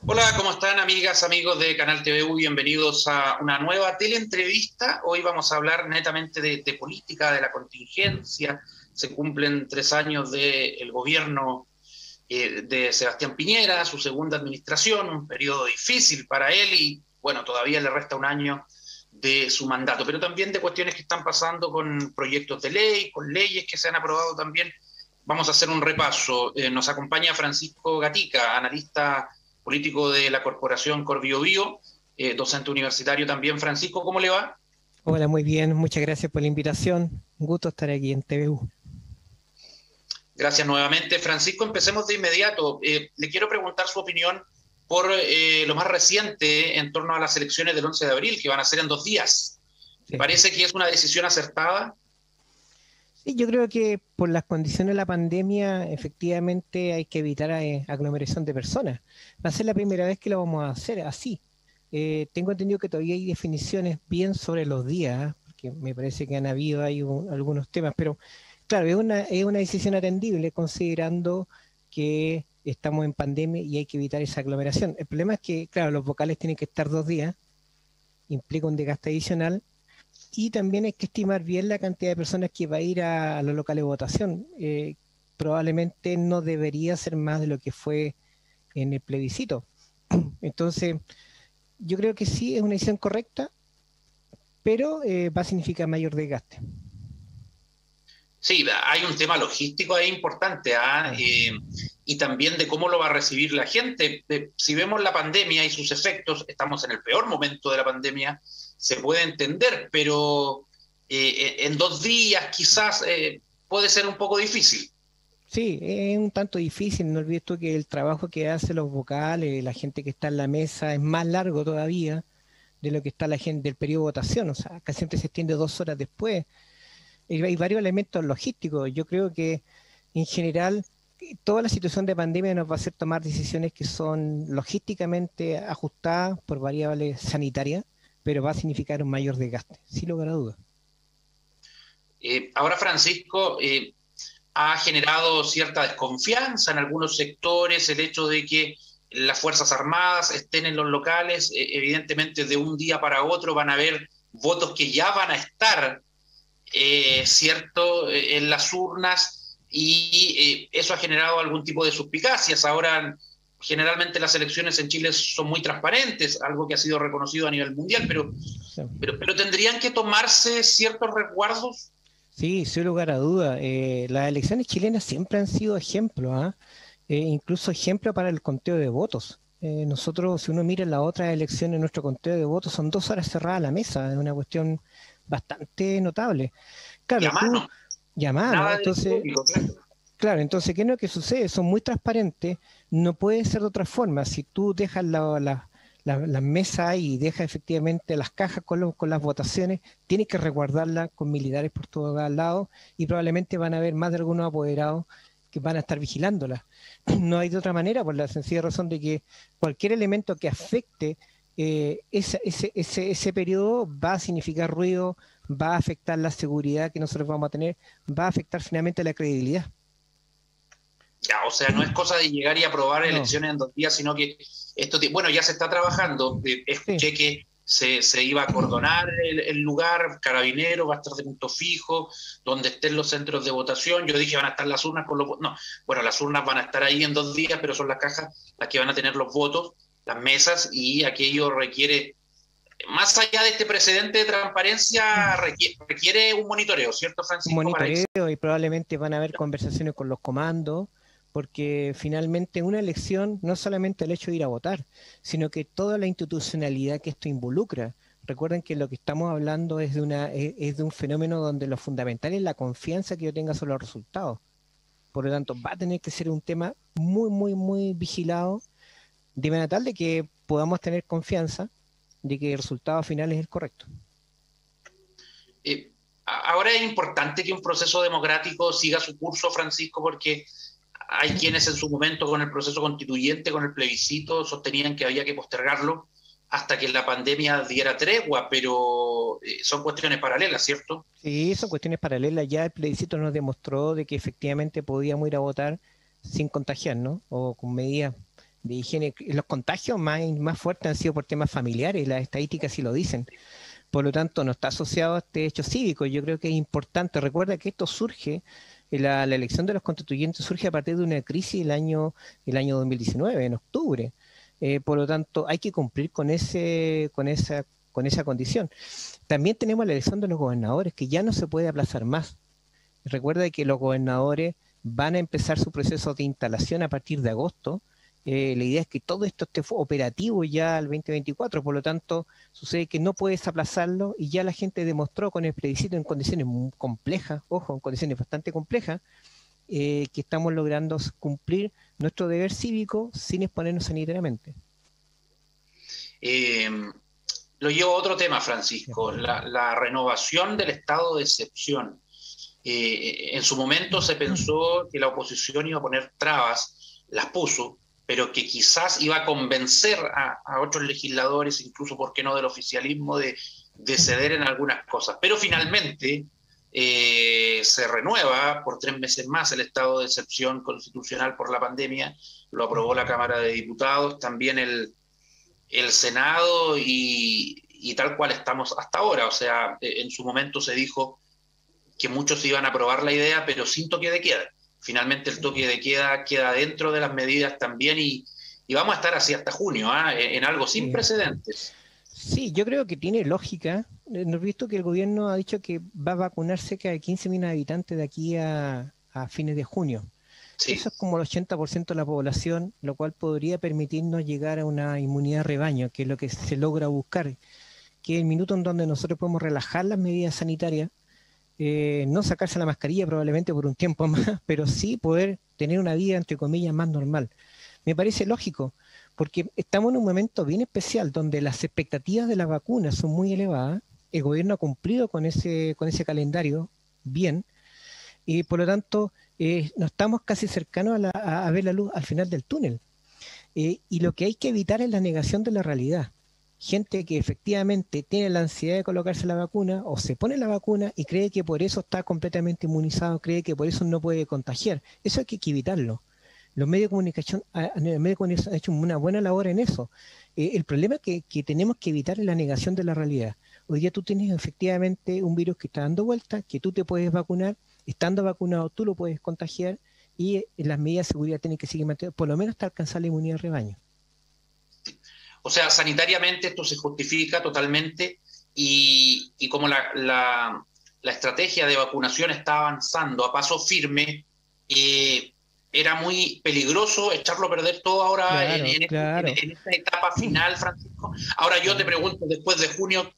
Hola, ¿cómo están amigas, amigos de Canal TVU? Bienvenidos a una nueva teleentrevista. Hoy vamos a hablar netamente de política, de la contingencia. Se cumplen 3 años del gobierno de Sebastián Piñera, su segunda administración, un periodo difícil para él y, bueno, todavía le resta un año de su mandato, pero también de cuestiones que están pasando con proyectos de ley, con leyes que se han aprobado también. Vamos a hacer un repaso. Nos acompaña Francisco Gatica, analista político de la Corporación Corbiobío, docente universitario también. Francisco, ¿cómo le va? Hola, muy bien, muchas gracias por la invitación. Un gusto estar aquí en TVU. Gracias nuevamente. Francisco, empecemos de inmediato. Le quiero preguntar su opinión por lo más reciente en torno a las elecciones del 11 de abril, que van a ser en 2 días. ¿Le Sí. parece que es una decisión acertada? Sí, yo creo que por las condiciones de la pandemia, efectivamente hay que evitar aglomeración de personas. Va a ser la primera vez que lo vamos a hacer así. Tengo entendido que todavía hay definiciones bien sobre los días, ¿ah? Porque me parece que han habido ahí algunos temas, pero claro, es una decisión atendible considerando que estamos en pandemia y hay que evitar esa aglomeración. El problema es que, claro, los vocales tienen que estar 2 días, implica un desgaste adicional. Y también hay que estimar bien la cantidad de personas que va a ir a los locales de votación. Probablemente no debería ser más de lo que fue en el plebiscito. Entonces, yo creo que sí es una decisión correcta, pero va a significar mayor desgaste. Sí, hay un tema logístico ahí importante, ¿ah? Claro. Y también de cómo lo va a recibir la gente. Si vemos la pandemia y sus efectos, estamos en el peor momento de la pandemia, se puede entender, pero en 2 días quizás puede ser un poco difícil. Sí, es un tanto difícil. No olvides tú que el trabajo que hacen los vocales, la gente que está en la mesa, es más largo todavía de lo que está la gente del periodo de votación. O sea, casi siempre se extiende 2 horas después. Hay varios elementos logísticos. Yo creo que en general toda la situación de pandemia nos va a hacer tomar decisiones que son logísticamente ajustadas por variables sanitarias, pero va a significar un mayor desgaste, sin lugar a dudas. Ahora, Francisco, ha generado cierta desconfianza en algunos sectores el hecho de que las Fuerzas Armadas estén en los locales. Evidentemente, de un día para otro van a haber votos que ya van a estar, ¿cierto?, en las urnas y eso ha generado algún tipo de suspicacias. Ahora, generalmente las elecciones en Chile son muy transparentes, algo que ha sido reconocido a nivel mundial, Sí, pero tendrían que tomarse ciertos resguardos. sí, sin lugar a dudas. Las elecciones chilenas siempre han sido ejemplo, ¿ah? Incluso ejemplo para el conteo de votos. Nosotros, si uno mira las otras elecciones, nuestro conteo de votos son 2 horas cerradas la mesa, es una cuestión bastante notable. Y Claro, a tú mano, llamás, ¿no? nada de Entonces, público, claro. claro, entonces, ¿qué es lo que sucede? Son muy transparentes, no puede ser de otra forma. Si tú dejas las mesas ahí y dejas efectivamente las cajas con las votaciones, tienes que resguardarlas con militares por todos lados y probablemente van a haber más de algunos apoderados que van a estar vigilándolas. No hay de otra manera, por la sencilla razón de que cualquier elemento que afecte ese periodo va a significar ruido, va a afectar la seguridad que nosotros vamos a tener, va a afectar finalmente la credibilidad. Ya, o sea, no es cosa de llegar y aprobar No, elecciones en 2 días, sino que bueno, ya se está trabajando. sí, Escuché que se iba a acordonar el lugar, Carabinero va a estar de punto fijo, donde estén los centros de votación. Yo dije, van a estar las urnas con los votos. No, bueno, las urnas van a estar ahí en 2 días, pero son las cajas las que van a tener los votos, las mesas, y aquello requiere, más allá de este precedente de transparencia, requiere un monitoreo, ¿cierto, un Francisco? Para que monitoreo y probablemente van a haber conversaciones con los comandos, porque finalmente una elección no es solamente el hecho de ir a votar, sino que toda la institucionalidad que esto involucra. Recuerden que lo que estamos hablando es de un fenómeno donde lo fundamental es la confianza que yo tenga sobre los resultados. Por lo tanto, va a tener que ser un tema muy, muy, muy vigilado, de manera tal de que podamos tener confianza de que el resultado final es el correcto. Eh, Ahora es importante que un proceso democrático siga su curso, Francisco, porque hay quienes en su momento con el proceso constituyente, con el plebiscito, sostenían que había que postergarlo hasta que la pandemia diera tregua, pero son cuestiones paralelas, ¿cierto? Sí, son cuestiones paralelas. Ya el plebiscito nos demostró de que efectivamente podíamos ir a votar sin contagiarnos o con medidas de higiene. Los contagios más fuertes han sido por temas familiares, las estadísticas sí lo dicen. Por lo tanto, no está asociado a este hecho cívico. Yo creo que es importante. Recuerda que esto surge, la elección de los constituyentes surge a partir de una crisis el año 2019, en octubre. Por lo tanto, hay que cumplir con esa condición. También tenemos la elección de los gobernadores, que ya no se puede aplazar más. Recuerda que los gobernadores van a empezar su proceso de instalación a partir de agosto. La idea es que todo esto esté operativo ya al 2024, por lo tanto, sucede que no puedes aplazarlo y ya la gente demostró con el plebiscito en condiciones muy complejas, ojo, en condiciones bastante complejas, que estamos logrando cumplir nuestro deber cívico sin exponernos sanitariamente. Lo llevo a otro tema, Francisco, la renovación del estado de excepción. En su momento se pensó que la oposición iba a poner trabas, las puso, pero que quizás iba a convencer a otros legisladores, incluso, ¿por qué no?, del oficialismo, de ceder en algunas cosas. Pero finalmente se renueva por 3 meses más el estado de excepción constitucional por la pandemia, lo aprobó la Cámara de Diputados, también el Senado y tal cual estamos hasta ahora. O sea, en su momento se dijo que muchos iban a aprobar la idea, pero sin toque de queda. Finalmente el toque de queda queda dentro de las medidas también y vamos a estar así hasta junio, en algo sin precedentes. Sí, yo creo que tiene lógica. Hemos visto que el gobierno ha dicho que va a vacunar cerca de 15 millones de habitantes de aquí a fines de junio. Sí. Eso es como el 80% de la población, lo cual podría permitirnos llegar a una inmunidad rebaño, que es lo que se logra buscar, que es el minuto en donde nosotros podemos relajar las medidas sanitarias, no sacarse la mascarilla probablemente por un tiempo más, pero sí poder tener una vida, entre comillas, más normal. Me parece lógico, porque estamos en un momento bien especial donde las expectativas de las vacunas son muy elevadas, el gobierno ha cumplido con ese calendario bien, y por lo tanto nos estamos casi cercanos a ver la luz al final del túnel. Y lo que hay que evitar es la negación de la realidad. Gente que efectivamente tiene la ansiedad de colocarse la vacuna o se pone la vacuna y cree que por eso está completamente inmunizado, cree que por eso no puede contagiar. Eso hay que evitarlo. Los medios de comunicación han hecho una buena labor en eso. El problema que tenemos que evitar es la negación de la realidad. Hoy día tú tienes efectivamente un virus que está dando vuelta, que tú te puedes vacunar, estando vacunado tú lo puedes contagiar y las medidas de seguridad tienen que seguir manteniendo, por lo menos hasta alcanzar la inmunidad de rebaño. O sea, sanitariamente esto se justifica totalmente y como la estrategia de vacunación está avanzando a paso firme, era muy peligroso echarlo a perder todo ahora en esta etapa final, Francisco. Ahora yo te pregunto, después de junio,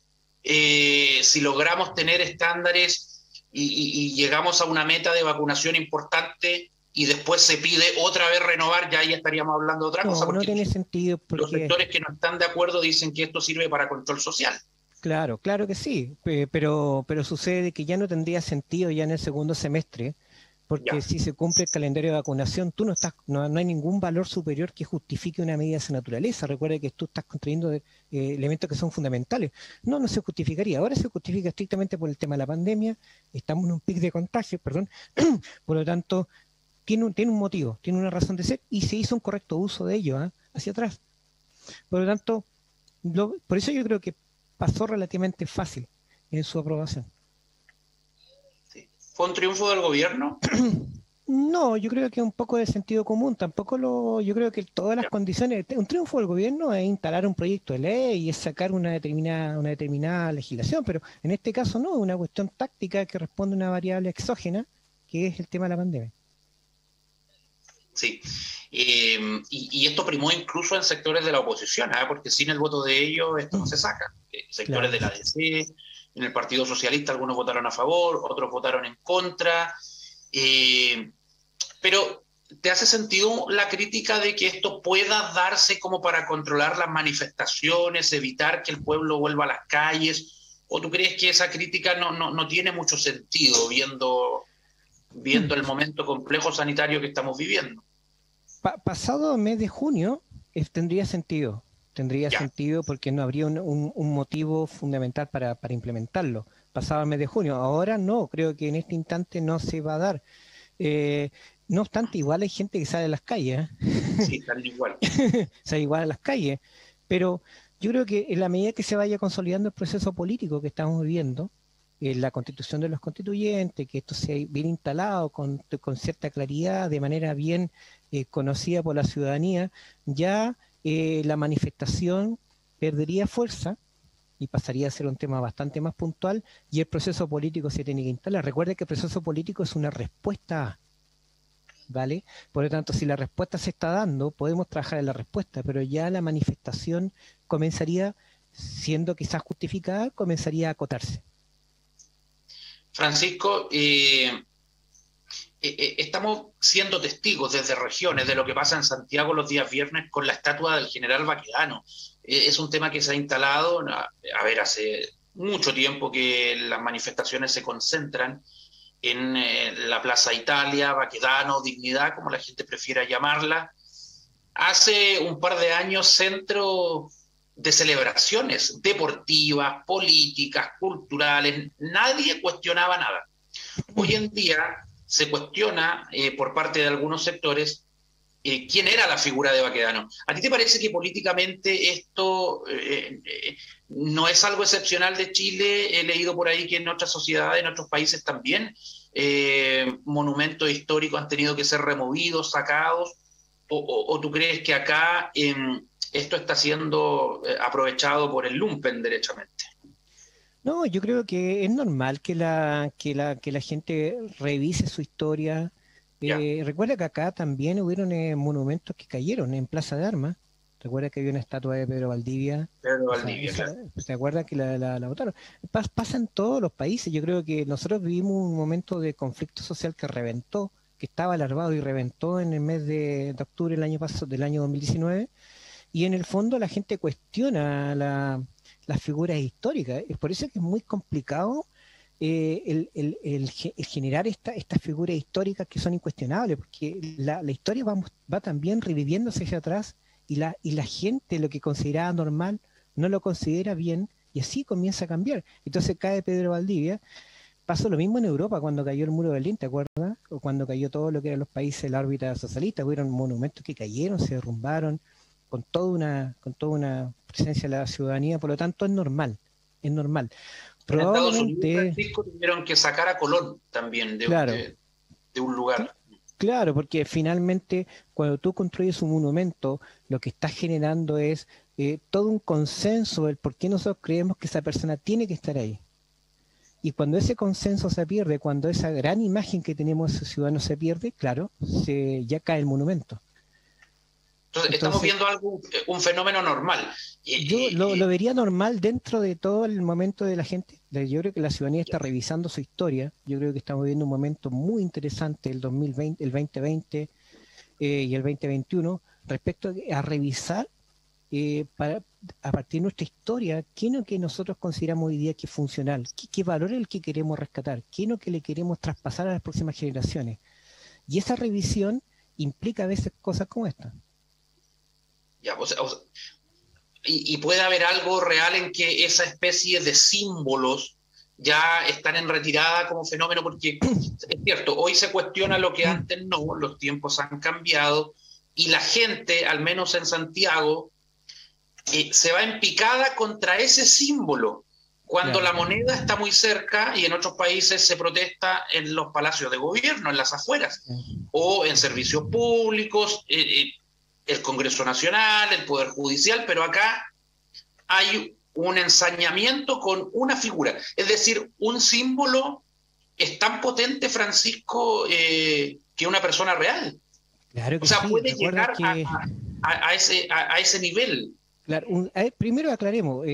si logramos tener estándares y llegamos a una meta de vacunación importante y después se pide otra vez renovar, ya ahí estaríamos hablando de otra cosa. No tiene sentido. Porque los sectores que no están de acuerdo dicen que esto sirve para control social. Claro que sí, pero sucede que ya no tendría sentido ya en el segundo semestre, porque si se cumple el calendario de vacunación, tú no hay ningún valor superior que justifique una medida de esa naturaleza. Recuerda que tú estás contrayendo elementos que son fundamentales. No se justificaría. Ahora se justifica estrictamente por el tema de la pandemia. Estamos en un pic de contagio, perdón. Por lo tanto, tiene un motivo, tiene una razón de ser y se hizo un correcto uso de ello hacia atrás. Por lo tanto, por eso yo creo que pasó relativamente fácil en su aprobación. ¿Fue un triunfo del gobierno? No, yo creo que un poco de sentido común. Yo creo que todas las condiciones, un triunfo del gobierno es instalar un proyecto de ley y es sacar una determinada legislación, pero en este caso no, es una cuestión táctica que responde a una variable exógena, que es el tema de la pandemia. Sí, y esto primó incluso en sectores de la oposición, porque sin el voto de ellos esto no se saca. Sectores de la DC, en el Partido Socialista algunos votaron a favor, otros votaron en contra, pero ¿te hace sentido la crítica de que esto pueda darse como para controlar las manifestaciones, evitar que el pueblo vuelva a las calles? ¿O tú crees que esa crítica no tiene mucho sentido viendo el momento complejo sanitario que estamos viviendo? Pasado el mes de junio tendría sentido. Tendría sentido porque no habría un motivo fundamental para implementarlo. Pasado el mes de junio. Ahora no, creo que en este instante no se va a dar. No obstante, igual hay gente que sale a las calles, Sí, están igual. sale igual a las calles, pero yo creo que en la medida que se vaya consolidando el proceso político que estamos viviendo, la constitución de los constituyentes, que esto sea bien instalado con cierta claridad, de manera bien conocida por la ciudadanía, ya la manifestación perdería fuerza y pasaría a ser un tema bastante más puntual y el proceso político se tiene que instalar. Recuerde que el proceso político es una respuesta a, ¿vale? Por lo tanto, si la respuesta se está dando, podemos trabajar en la respuesta, pero ya la manifestación comenzaría, siendo quizás justificada, comenzaría a acotarse. Francisco, estamos siendo testigos desde regiones de lo que pasa en Santiago los días viernes con la estatua del general Baquedano. Es un tema que se ha instalado, a ver, hace mucho tiempo que las manifestaciones se concentran en la Plaza Italia, Baquedano, Dignidad, como la gente prefiera llamarla. Hace un par de años, centro de celebraciones deportivas, políticas, culturales, nadie cuestionaba nada. Hoy en día se cuestiona por parte de algunos sectores quién era la figura de Baquedano. ¿A ti te parece que políticamente esto no es algo excepcional de Chile? He leído por ahí que en otras sociedades, en otros países también, monumentos históricos han tenido que ser removidos, sacados, o tú crees que acá esto está siendo aprovechado por el lumpen derechamente? No, yo creo que es normal que la gente revise su historia. Ya, Recuerda que acá también hubieron monumentos que cayeron en Plaza de Armas. Recuerda que había una estatua de Pedro Valdivia. Pedro Esa, Valdivia, esa, claro. ¿se acuerda que la votaron? Pasa en todos los países. Yo creo que nosotros vivimos un momento de conflicto social que reventó, que estaba alarmado y reventó en el mes de octubre del año pasado, del año 2019. Y en el fondo la gente cuestiona las figuras históricas. Es por eso que es muy complicado el generar estas figuras históricas que son incuestionables, porque la historia va también reviviéndose hacia atrás y la gente lo que consideraba normal no lo considera bien y así comienza a cambiar. Entonces cae Pedro Valdivia. Pasó lo mismo en Europa cuando cayó el muro de Berlín, ¿te acuerdas? O cuando cayó todo lo que eran los países de la órbita socialista, hubieron monumentos que cayeron, se derrumbaron, con toda una presencia de la ciudadanía, por lo tanto es normal, es normal. En Estados Unidos, Probablemente, Francisco, tuvieron que sacar a Colón también claro, de un lugar. claro, porque finalmente cuando tú construyes un monumento, lo que estás generando es todo un consenso del por qué nosotros creemos que esa persona tiene que estar ahí. Y cuando ese consenso se pierde, cuando esa gran imagen que tenemos de ese ciudadano se pierde, claro, ya cae el monumento. Entonces, estamos Entonces, viendo algo, un fenómeno normal. yo lo vería normal dentro de todo el momento de la gente. Yo creo que la ciudadanía está revisando su historia. Yo creo que estamos viviendo un momento muy interesante, el 2020, el 2020 y el 2021, respecto a revisar a partir de nuestra historia, qué es lo que nosotros consideramos hoy día que es funcional, qué valor es el que queremos rescatar, qué es lo que le queremos traspasar a las próximas generaciones. Y esa revisión implica a veces cosas como esta. Ya, y puede haber algo real en que esa especie de símbolos ya están en retirada como fenómeno, porque es cierto, hoy se cuestiona lo que antes no, los tiempos han cambiado y la gente, al menos en Santiago, se va en picada contra ese símbolo, cuando Claro. la moneda está muy cerca y en otros países se protesta en los palacios de gobierno, en las afueras, o en servicios públicos, el Congreso Nacional, el Poder Judicial, pero acá hay un ensañamiento con una figura, es decir, un símbolo es tan potente, Francisco, que una persona real. Claro O que sea, sí. puede Recuerda llegar que, a ese nivel. claro, a ver, primero aclaremos,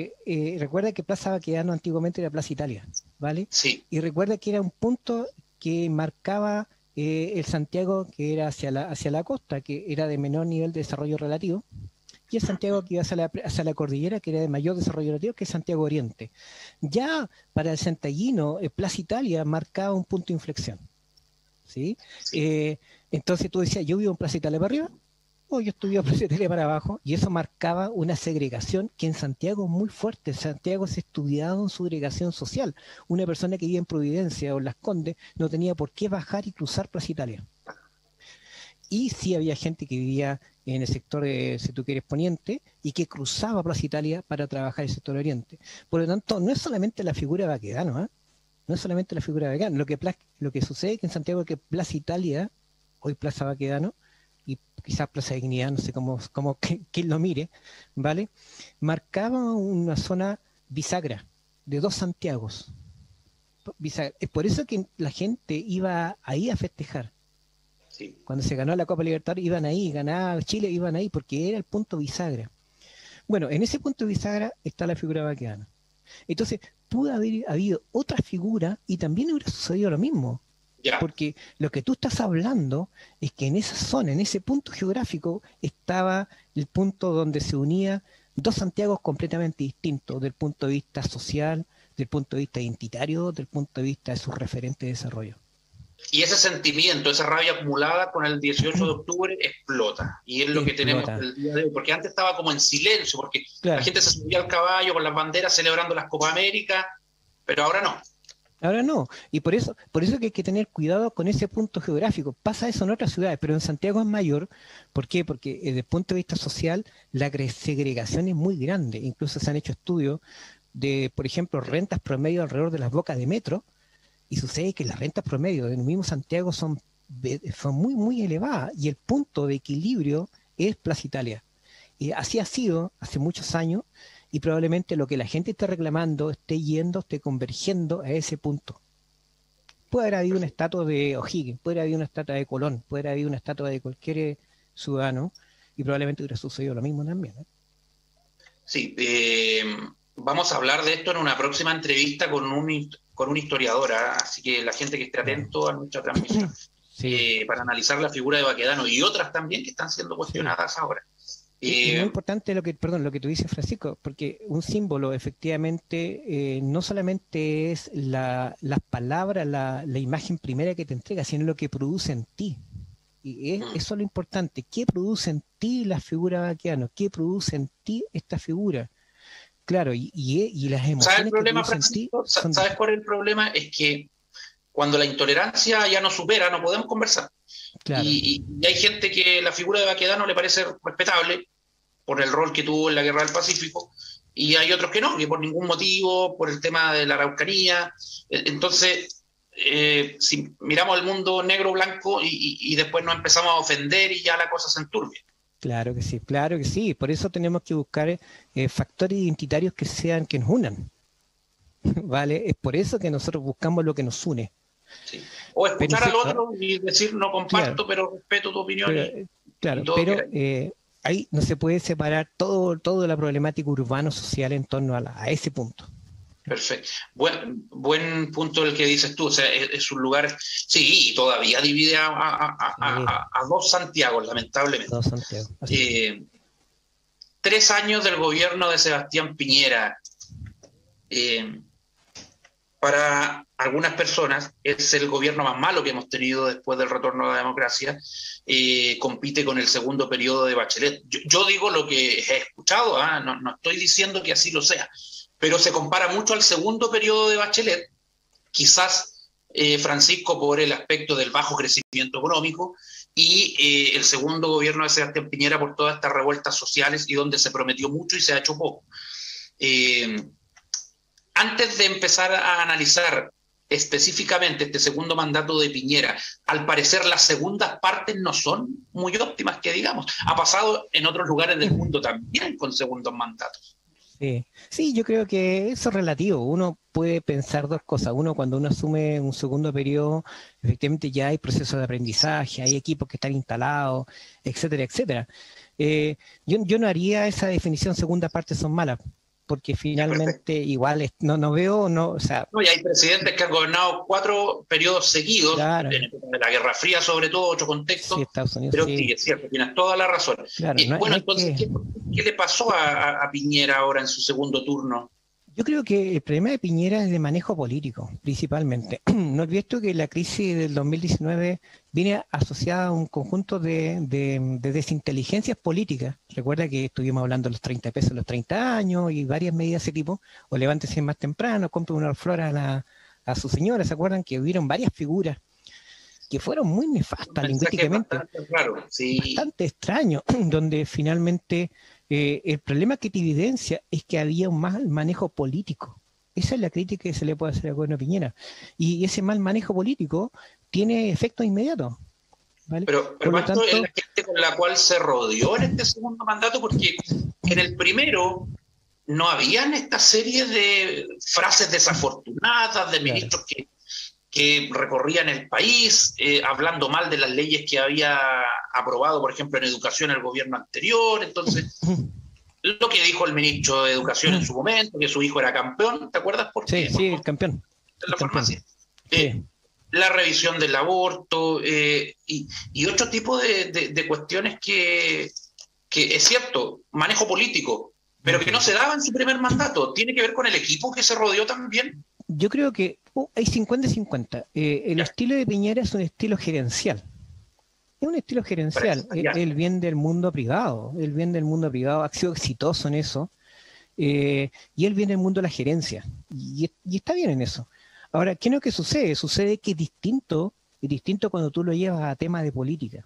recuerda que Plaza Baquedano antiguamente era Plaza Italia, ¿vale? Sí, Y recuerda que era un punto que marcaba el Santiago que era hacia la costa, que era de menor nivel de desarrollo relativo, y el Santiago que iba hacia la cordillera, que era de mayor desarrollo relativo, que es Santiago Oriente. Ya para el santallino, Plaza Italia marcaba un punto de inflexión, ¿sí? sí. Eh, entonces tú decías, yo vivo en Plaza Italia para arriba, o yo estuve en Plaza Italia para abajo, y eso marcaba una segregación que en Santiago es muy fuerte. Santiago es estudiado en su segregación social. Una persona que vive en Providencia o en Las Condes no tenía por qué bajar y cruzar Plaza Italia. y sí había gente que vivía en el sector, si tú quieres, poniente, y que cruzaba Plaza Italia para trabajar en el sector oriente. Por lo tanto, no es solamente la figura de Baquedano, ¿eh? No es solamente la figura de Baquedano. Lo que sucede es que en Santiago, que Plaza Italia, hoy Plaza Baquedano, y quizás Plaza Dignidad, no sé quién lo mire, ¿vale? Marcaba una zona bisagra de dos Santiagos. Es por eso que la gente iba ahí a festejar. Sí. Cuando se ganó la Copa Libertadores iban ahí, ganaba Chile, iban ahí, porque era el punto bisagra. Bueno, en ese punto bisagra está la figura de Baquedano. Entonces, pudo haber habido otra figura y también hubiera sucedido lo mismo. Ya. Porque lo que tú estás hablando es que en esa zona, en ese punto geográfico, estaba el punto donde se unía dos Santiagos completamente distintos, del punto de vista social, del punto de vista identitario, del punto de vista de sus referentes de desarrollo. Y ese sentimiento, esa rabia acumulada con el 18 de octubre explota. Y es lo que tenemos el día de hoy. Porque antes estaba como en silencio, porque la gente se subía al caballo con las banderas celebrando las Copa América, pero ahora no. Ahora no, y por eso que hay que tener cuidado con ese punto geográfico. Pasa eso en otras ciudades, pero en Santiago es mayor. ¿Por qué? Porque desde el punto de vista social la segregación es muy grande. Incluso se han hecho estudios de, por ejemplo, rentas promedio alrededor de las bocas de metro, y sucede que las rentas promedio del mismo Santiago son muy, muy elevadas, y el punto de equilibrio es Plaza Italia. Y así ha sido hace muchos años, y probablemente lo que la gente esté reclamando esté convergiendo a ese punto. Puede haber habido una estatua de O'Higgins, puede haber habido una estatua de Colón, puede haber habido una estatua de cualquier ciudadano, y probablemente hubiera sucedido lo mismo también, ¿eh? Sí, vamos a hablar de esto en una próxima entrevista con un historiador, así que la gente que esté atento a nuestra transmisión, para analizar la figura de Baquedano y otras también que están siendo cuestionadas ahora. Es muy importante lo que tú dices, Francisco, porque un símbolo efectivamente no solamente es las palabras, la imagen primera que te entrega, sino lo que produce en ti. Y eso es lo importante. ¿Qué produce en ti la figura Baquedano? ¿Qué produce en ti esta figura? Claro, y las emociones. ¿Sabes el problema, Francisco? ¿Sabes cuál es el problema? Es que cuando la intolerancia ya nos supera, no podemos conversar. Claro. Y hay gente que la figura de Baquedano le parece respetable por el rol que tuvo en la Guerra del Pacífico, y hay otros que no, que por ningún motivo, por el tema de la Araucanía. Entonces, si miramos el mundo negro-blanco y después nos empezamos a ofender y ya la cosa se enturbia. Claro que sí. Por eso tenemos que buscar factores identitarios que nos unan. ¿Vale? Es por eso que nosotros buscamos lo que nos une. Sí. O escuchar al otro y decir, no comparto, pero respeto tu opinión. Pero ahí no se puede separar todo la problemática urbano-social en torno a ese punto. Perfecto. Buen punto el que dices tú. O sea, es un lugar, sí, y todavía divide a dos Santiagos, lamentablemente. Dos Santiago. 3 años del gobierno de Sebastián Piñera. Para algunas personas es el gobierno más malo que hemos tenido después del retorno a la democracia. Compite con el segundo periodo de Bachelet. Yo digo lo que he escuchado, no estoy diciendo que así lo sea, pero se compara mucho al segundo periodo de Bachelet, quizás, Francisco, por el aspecto del bajo crecimiento económico, y el segundo gobierno de Sebastián Piñera por todas estas revueltas sociales y donde se prometió mucho y se ha hecho poco. Antes de empezar a analizar específicamente este segundo mandato de Piñera, al parecer las segundas partes no son muy óptimas, que digamos. Ha pasado en otros lugares del mundo también con segundos mandatos. Sí, yo creo que eso es relativo. Uno puede pensar dos cosas. Uno, cuando uno asume un segundo periodo, efectivamente ya hay procesos de aprendizaje, hay equipos que están instalados, etcétera, etcétera. Yo no haría esa definición segunda parte son malas, porque finalmente igual no veo, o sea... No, y hay presidentes que han gobernado 4 periodos seguidos, claro, de la Guerra Fría sobre todo, otro contexto, sí, Estados Unidos, pero sí, es cierto, tienes toda la razón. Claro, entonces, ¿qué le pasó a Piñera ahora en su segundo turno? Yo creo que el problema de Piñera es de manejo político, principalmente. No olvides tú que la crisis del 2019 viene asociada a un conjunto de desinteligencias políticas. Recuerda que estuvimos hablando de los 30 pesos, los 30 años y varias medidas de ese tipo. O levántese más temprano, compre una flor a su señora. ¿Se acuerdan que hubieron varias figuras que fueron muy nefastas lingüísticamente, bastante raro, sí. bastante extraño, donde finalmente el problema que te evidencia es que había un mal manejo político. Esa es la crítica que se le puede hacer al gobierno de Piñera. Y ese mal manejo político tiene efectos inmediatos. ¿Vale? Pero Por lo ¿cuánto tanto, es la gente con la cual se rodeó en este segundo mandato? Porque en el primero no habían esta serie de frases desafortunadas de ministros que recorrían el país, hablando mal de las leyes que había aprobado, por ejemplo, en educación el gobierno anterior. Entonces, lo que dijo el ministro de Educación en su momento, que su hijo era campeón, ¿te acuerdas por qué? Sí, el campeón. En la farmacia. Sí. La revisión del aborto y otro tipo de cuestiones que es cierto, manejo político, pero que no se daba en su primer mandato. ¿Tiene que ver con el equipo que se rodeó también? Yo creo que hay 50 y 50. El estilo de Piñera es un estilo gerencial. Es un estilo gerencial. Él viene del mundo privado. Él viene del mundo privado, ha sido exitoso en eso. Y él viene del mundo de la gerencia. Y está bien en eso. Ahora, ¿qué es lo que sucede? Sucede que es distinto cuando tú lo llevas a temas de política.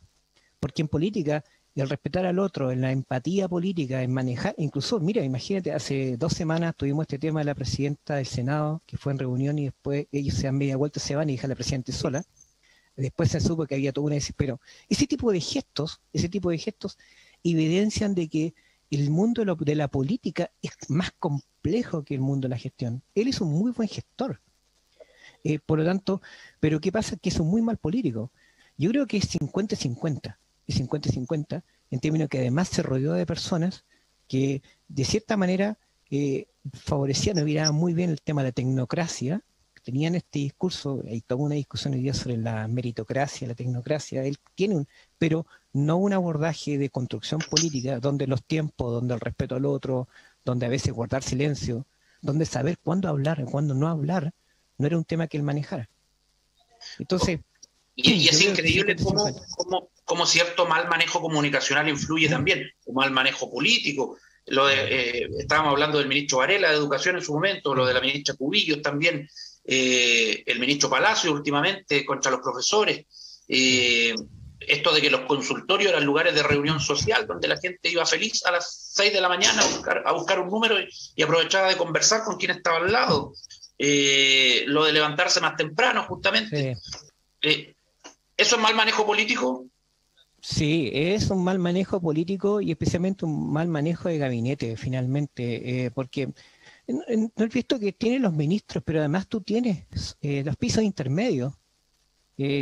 Porque en política, el respetar al otro, en la empatía política, en manejar, incluso, mira, imagínate, hace 2 semanas tuvimos este tema de la presidenta del Senado, que fue en reunión y después ellos se dan media vuelta, se van y dejan a la presidenta sola. Después se supo que había todo una desespero. Ese tipo de gestos evidencian de que el mundo de la política es más complejo que el mundo de la gestión. Él es un muy buen gestor. Por lo tanto, pero ¿qué pasa? Que es un muy mal político. Yo creo que es 50-50. Es 50-50 en términos que además se rodeó de personas que de cierta manera favorecían, miraban muy bien el tema de la tecnocracia. Tenían este discurso, hay toda una discusión hoy día sobre la meritocracia, la tecnocracia. Él tiene pero no un abordaje de construcción política donde los tiempos, donde el respeto al otro, donde a veces guardar silencio, donde saber cuándo hablar, cuándo no hablar, no era un tema que él manejara. Entonces, y es increíble cómo cierto mal manejo comunicacional influye también, o mal manejo político. Estábamos hablando del ministro Varela de Educación en su momento, lo de la ministra Cubillos también, el ministro Palacio últimamente contra los profesores, esto de que los consultorios eran lugares de reunión social donde la gente iba feliz a las 6 de la mañana a buscar un número y aprovechaba de conversar con quien estaba al lado. Lo de levantarse más temprano justamente. ¿Eso es mal manejo político? Sí, es un mal manejo político y especialmente un mal manejo de gabinete finalmente, porque no he visto que tienen los ministros, pero además tú tienes los pisos intermedios,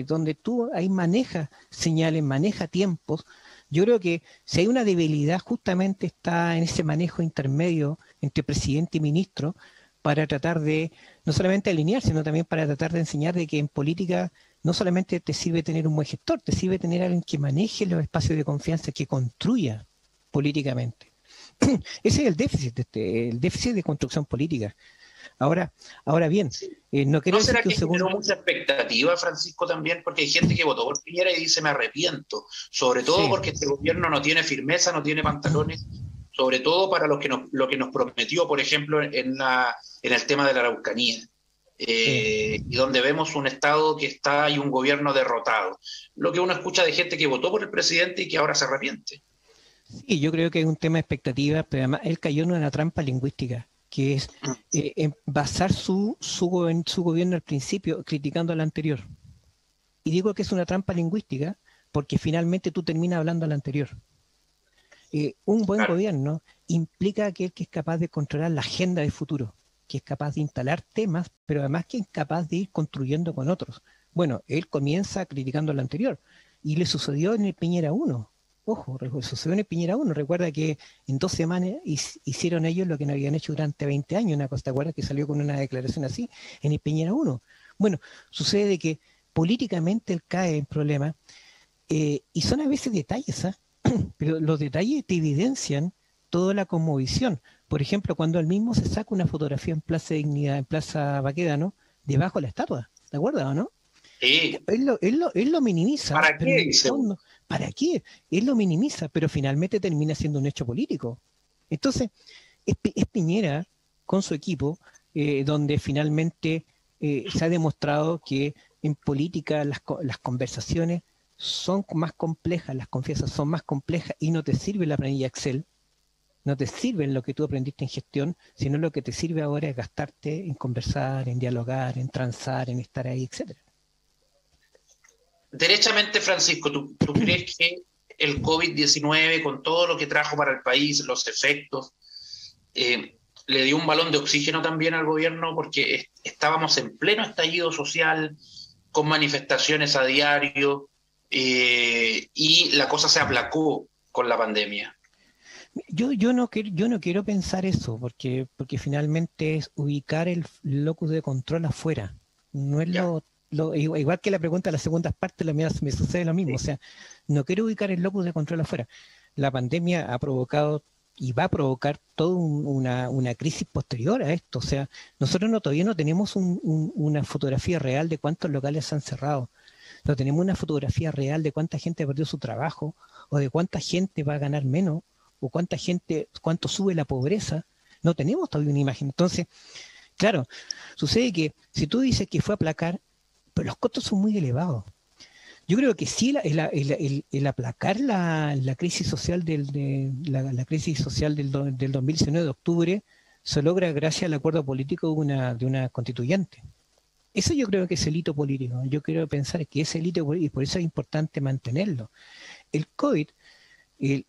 donde tú ahí manejas señales, manejas tiempos. Yo creo que si hay una debilidad justamente está en ese manejo intermedio entre presidente y ministro para tratar de no solamente alinear, sino también para tratar de enseñar de que en política no solamente te sirve tener un buen gestor, te sirve tener a alguien que maneje los espacios de confianza, que construya políticamente. Ese es el déficit de construcción política. Ahora bien, no quiero decir será que que generó mucha expectativa, Francisco, también? Porque hay gente que votó por Piñera y dice me arrepiento, sobre todo porque este gobierno no tiene firmeza, no tiene pantalones, sobre todo para lo que nos prometió, por ejemplo, en el tema de la Araucanía. Y donde vemos un Estado que está y un gobierno derrotado. Lo que uno escucha de gente que votó por el presidente y que ahora se arrepiente. Sí, yo creo que es un tema de expectativas, pero además él cayó en una trampa lingüística, que es basar su gobierno al principio criticando al anterior. Y digo que es una trampa lingüística porque finalmente tú terminas hablando al anterior. Un buen gobierno implica aquel que es capaz de controlar la agenda del futuro, que es capaz de instalar temas, pero además que es capaz de ir construyendo con otros. Bueno, él comienza criticando al anterior, y le sucedió en el Piñera 1. Ojo, sucedió en el Piñera 1. Recuerda que en 2 semanas hicieron ellos lo que no habían hecho durante 20 años, una cosa, ¿te acuerdas que salió con una declaración así en el Piñera 1? Bueno, sucede de que políticamente él cae en problemas, y son a veces detalles, pero los detalles te evidencian toda la conmovisión. Por ejemplo, cuando él mismo se saca una fotografía en Plaza Dignidad, en Plaza Baquedano, debajo de la estatua, ¿te acuerdas o no? Sí. Él lo minimiza. ¿Para qué? ¿Para qué? Él lo minimiza, pero finalmente termina siendo un hecho político. Entonces, es Piñera con su equipo, donde finalmente se ha demostrado que en política las conversaciones son más complejas, las confianzas son más complejas y no te sirve la planilla Excel, no te sirve lo que tú aprendiste en gestión, sino lo que te sirve ahora es gastarte en conversar, en dialogar, en transar, en estar ahí, etcétera. Derechamente, Francisco, ¿tú crees que el COVID-19, con todo lo que trajo para el país, los efectos, le dio un balón de oxígeno también al gobierno? Porque estábamos en pleno estallido social, con manifestaciones a diario, y la cosa se aplacó con la pandemia. Yo no quiero pensar eso, porque finalmente es ubicar el locus de control afuera. No es Ya. igual que la pregunta de las segundas partes, la mía me sucede lo mismo. Sí. O sea, no quiero ubicar el locus de control afuera. La pandemia ha provocado y va a provocar toda una crisis posterior a esto. O sea, nosotros todavía no tenemos una fotografía real de cuántos locales se han cerrado. No tenemos una fotografía real de cuánta gente perdió su trabajo o de cuánta gente va a ganar menos o cuánto sube la pobreza. No tenemos todavía una imagen. Entonces, claro, sucede que si tú dices que fue a aplacar, pero los costos son muy elevados. Yo creo que sí, el aplacar la crisis social la crisis social del 2019 de octubre se logra gracias al acuerdo político de una constituyente. Eso yo creo que es el hito político. Yo quiero pensar que es el hito político y por eso es importante mantenerlo. El COVID,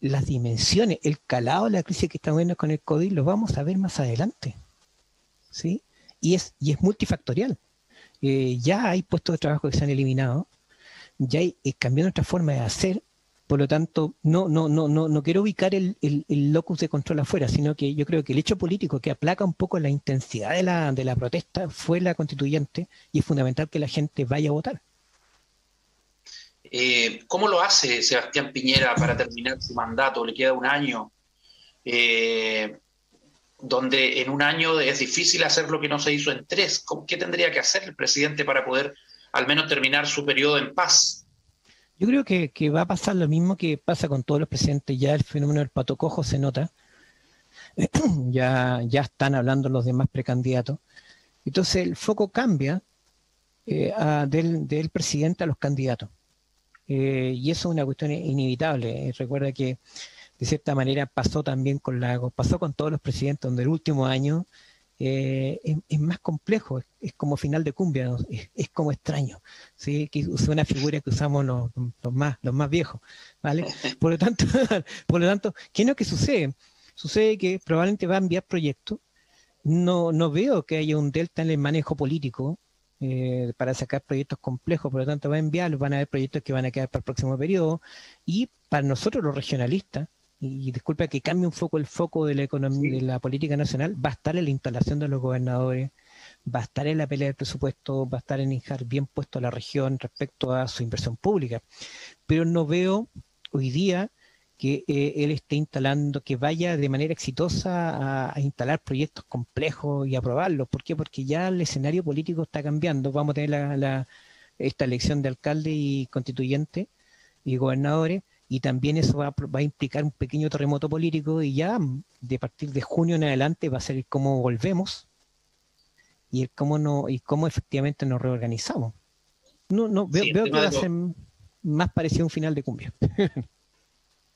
las dimensiones, el calado de la crisis que estamos viendo con el COVID, lo vamos a ver más adelante, ¿sí? Y es multifactorial. Ya hay puestos de trabajo que se han eliminado, ya hay cambiando nuestra forma de hacer, por lo tanto, no quiero ubicar el locus de control afuera, sino que yo creo que el hecho político que aplaca un poco la intensidad de la protesta fue la constituyente y es fundamental que la gente vaya a votar. ¿Cómo lo hace Sebastián Piñera para terminar su mandato? Le queda un año, donde en un año es difícil hacer lo que no se hizo en 3. ¿Qué tendría que hacer el presidente para poder al menos terminar su periodo en paz? Yo creo que va a pasar lo mismo que pasa con todos los presidentes. Ya el fenómeno del pato cojo se nota. Ya están hablando los demás precandidatos. Entonces el foco cambia del presidente a los candidatos. Y eso es una cuestión inevitable. Recuerda que de cierta manera pasó también pasó con todos los presidentes, donde el último año es más complejo, es como final de cumbia, ¿no? Es como extraño, ¿sí? Que es una figura que usamos los más viejos, ¿vale? Por lo tanto, ¿qué es lo que sucede? Sucede que probablemente va a enviar proyectos. No veo que haya un delta en el manejo político para sacar proyectos complejos, por lo tanto va a enviarlos, van a haber proyectos que van a quedar para el próximo periodo, y para nosotros los regionalistas, y disculpa que cambie un poco el foco de la economía, de la política nacional, va a estar en la instalación de los gobernadores, va a estar en la pelea del presupuesto, va a estar en dejar bien puesto a la región respecto a su inversión pública. Pero no veo hoy día que él esté instalando, que vaya de manera exitosa a instalar proyectos complejos y aprobarlos. ¿Por qué? Porque ya el escenario político está cambiando. Vamos a tener esta elección de alcalde y constituyente y gobernadores, y también eso va a implicar un pequeño terremoto político, y ya de partir de junio en adelante va a ser cómo volvemos y el cómo no y cómo efectivamente nos reorganizamos. Sí, veo que va a ser más parecido a un final de cumbia.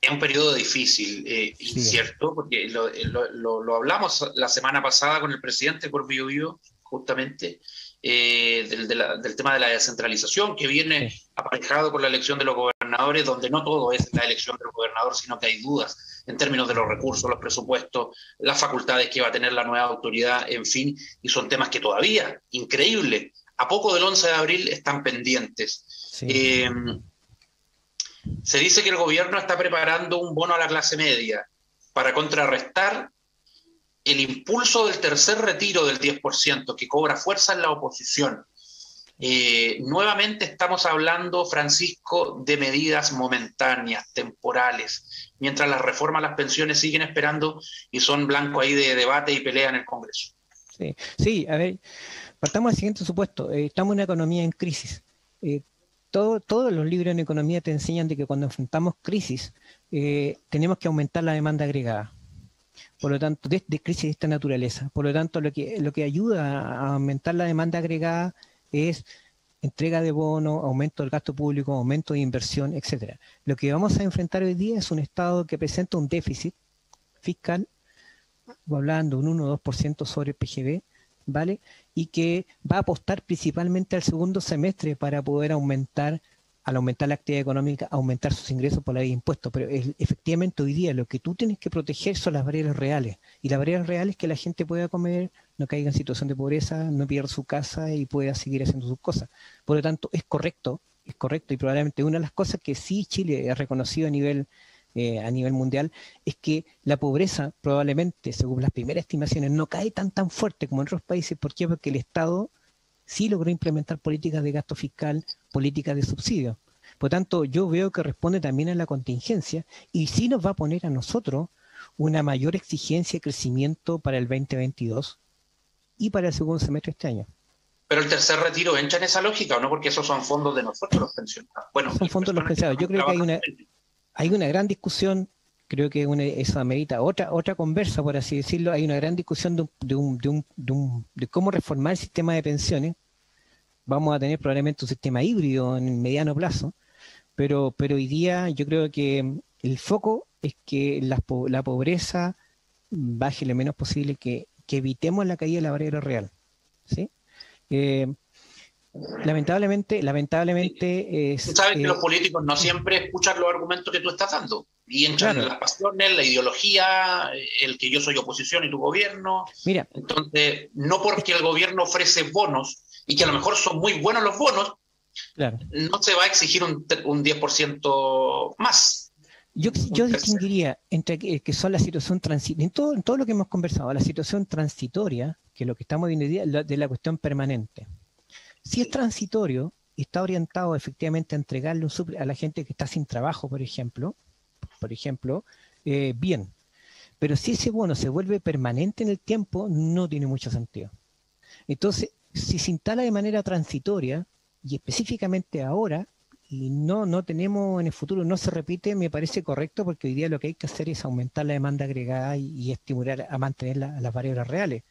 es un periodo difícil, Sí. incierto, porque lo hablamos la semana pasada con el presidente por Biobío, justamente, del tema de la descentralización, que viene aparejado con la elección de los gobernadores, donde no todo es la elección del gobernador, sino que hay dudas en términos de los recursos, los presupuestos, las facultades que va a tener la nueva autoridad, en fin, y son temas que todavía, increíble, a poco del 11 de abril están pendientes. Sí. Se dice que el gobierno está preparando un bono a la clase media para contrarrestar el impulso del tercer retiro del 10% que cobra fuerza en la oposición. Nuevamente estamos hablando, Francisco, de medidas momentáneas, temporales, mientras las reformas a las pensiones siguen esperando y son blanco ahí de debate y pelea en el Congreso. Sí, a ver, partamos del siguiente supuesto. Estamos en una economía en crisis. Todos los libros en economía te enseñan de que cuando enfrentamos crisis tenemos que aumentar la demanda agregada. Por lo tanto, de crisis de esta naturaleza. Por lo tanto, lo que ayuda a aumentar la demanda agregada es entrega de bonos, aumento del gasto público, aumento de inversión, etcétera. Lo que vamos a enfrentar hoy día es un Estado que presenta un déficit fiscal, hablando de un 1 o 2% sobre el PGB, ¿vale? Y que va a apostar principalmente al segundo semestre para poder aumentar, al aumentar la actividad económica, aumentar sus ingresos por la vía de impuestos. Pero efectivamente hoy día lo que tú tienes que proteger son las variables reales. Y las variables reales es que la gente pueda comer, no caiga en situación de pobreza, no pierda su casa y pueda seguir haciendo sus cosas. Por lo tanto, es correcto y probablemente una de las cosas que sí Chile ha reconocido a nivel mundial, es que la pobreza probablemente, según las primeras estimaciones, no cae tan fuerte como en otros países. ¿Por qué? Porque el Estado sí logró implementar políticas de gasto fiscal, políticas de subsidio. Por lo tanto, yo veo que responde también a la contingencia y sí nos va a poner a nosotros una mayor exigencia de crecimiento para el 2022 y para el segundo semestre de este año. Pero el tercer retiro entra en esa lógica, ¿o no? Porque esos son fondos de nosotros los pensionados. Bueno, son fondos de los pensionados. Yo creo que hay una gran discusión, creo que eso amerita otra conversa, por así decirlo. Hay una gran discusión de cómo reformar el sistema de pensiones. Vamos a tener probablemente un sistema híbrido en el mediano plazo, pero hoy día yo creo que el foco es que la pobreza baje lo menos posible, que evitemos la caída de la variable real, ¿sí? Lamentablemente tú sabes que los políticos no siempre escuchan los argumentos que tú estás dando y entran en las pasiones, la ideología, el que yo soy oposición y tu gobierno. Mira, entonces, no porque el gobierno ofrece bonos y que a lo mejor son muy buenos los bonos, no se va a exigir un 10% más. Yo distinguiría entre que son la situación transitoria, en todo lo que hemos conversado, la situación transitoria, que es lo que estamos viendo hoy día, de la cuestión permanente. Si es transitorio y está orientado efectivamente a entregarle un suple a la gente que está sin trabajo, por ejemplo, bien. Pero si ese bono se vuelve permanente en el tiempo, no tiene mucho sentido. Entonces, si se instala de manera transitoria, y específicamente ahora, y no tenemos en el futuro, no se repite, me parece correcto, porque hoy día lo que hay que hacer es aumentar la demanda agregada y estimular a mantener las variables reales.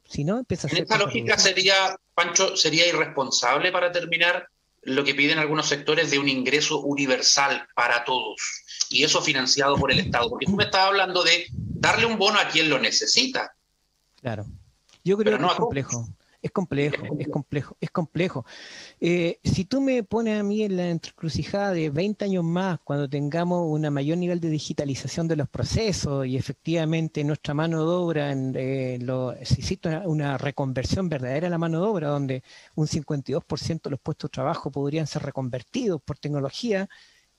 Si no, empieza a ser... En esta lógica sería, Pancho, sería irresponsable, para terminar, lo que piden algunos sectores de un ingreso universal para todos, y eso financiado por el Estado, porque tú me estabas hablando de darle un bono a quien lo necesita. Claro, yo creo que es complejo. Si tú me pones a mí en la encrucijada de 20 años más, cuando tengamos un mayor nivel de digitalización de los procesos y efectivamente nuestra mano de obra, se existe una reconversión verdadera de la mano de obra, donde un 52% de los puestos de trabajo podrían ser reconvertidos por tecnología,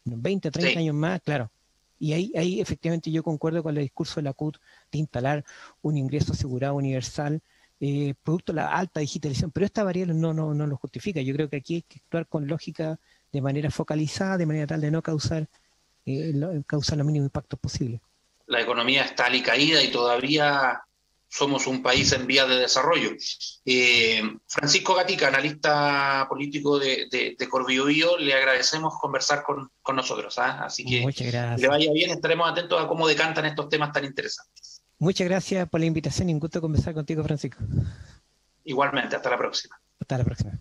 en 20, 30 años más, claro. Y ahí efectivamente yo concuerdo con el discurso de la CUT de instalar un ingreso asegurado universal, producto de la alta digitalización, pero esta variable no lo justifica. Yo creo que aquí hay que actuar con lógica, de manera focalizada, de manera tal de no causar los mínimos impactos posibles. La economía está alicaída y todavía somos un país en vías de desarrollo. Francisco Gatica, analista político de Corbiobío, le agradecemos conversar con nosotros, ¿eh? Así que le vaya bien, estaremos atentos a cómo decantan estos temas tan interesantes. Muchas gracias por la invitación y un gusto conversar contigo, Francisco. Igualmente, hasta la próxima. Hasta la próxima.